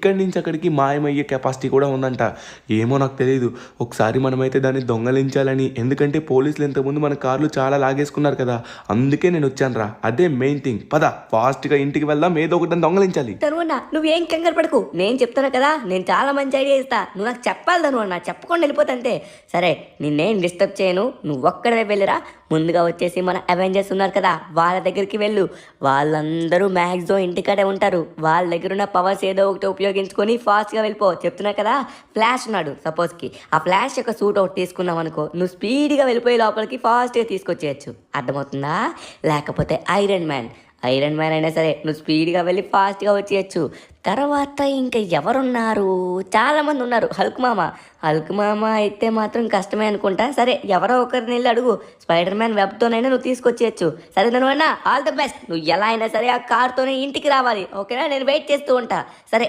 ఇక్కడి నుంచి అక్కడికి మాయమయ్యే కెపాసిటీ కూడా ఉందంట. ఏమో నాకు తెలియదు. ఒకసారి మనమైతే దాన్ని దొంగలించాలని, ఎందుకంటే పోలీసులు ఇంతకుముందు మన కార్లు చాలా లాగేసుకున్నారు కదా, అందుకే నేను వచ్చాను రా. అదే మెయిన్ థింగ్. పద ఫాస్ట్గా ఇంటికి వెళ్దాం, ఏదో ఒకటి దొంగలించాలి. ధనువన్న నువ్వేం కంగారు పడకు, నేను చెప్తాను కదా, నేను చాలా మంచి ఐడియా ఇస్తా. నువ్వు నాకు చెప్పాలి ధనువన్న, చెప్పకుండా వెళ్ళిపోతంతే. సరే నిన్నేం డిస్టర్బ్ చేయను, నువ్వు ఒక్కడే వెళ్ళిరా. ముందుగా వచ్చేసి మన అవెంజర్స్ ఉన్నారు కదా, వాళ్ళ దగ్గరికి వెళ్ళు. వాళ్ళందరూ మ్యాక్సిమం ఇంటికాడే ఉంటారు. వాళ్ళ దగ్గర ఉన్న పవర్స్ ఏదో ఒకటి ఉపయోగించుకొని ఫాస్ట్గా వెళ్ళిపో. చెప్తున్నా కదా, ఫ్లాష్ ఉన్నాడు సపోజ్కి, ఆ ఫ్లాష్ యొక్క సూట్ ఒకటి తీసుకున్నాం అనుకో, నువ్వు స్పీడ్గా వెళ్ళిపోయి లోపలికి ఫాస్ట్గా తీసుకొచ్చేయచ్చు. అర్థమవుతుందా? లేకపోతే ఐరన్ మ్యాన్ అయినా సరే నువ్వు స్పీడ్గా వెళ్ళి ఫాస్ట్గా వచ్చేయచ్చు. తర్వాత ఇంకా ఎవరున్నారు, చాలామంది ఉన్నారు. హల్క్ మామ అయితే మాత్రం కష్టమే అనుకుంటా. సరే ఎవరో ఒకరిని వెళ్ళి అడుగు, స్పైడర్ మ్యాన్ వెబ్తోనైనా నువ్వు తీసుకొచ్చేయచ్చు. సరే ధనువన్న ఆల్ ద బెస్ట్. నువ్వు ఎలా అయినా సరే ఆ కార్తోనే ఇంటికి రావాలి, ఓకేనా? నేను వెయిట్ చేస్తూ ఉంటా. సరే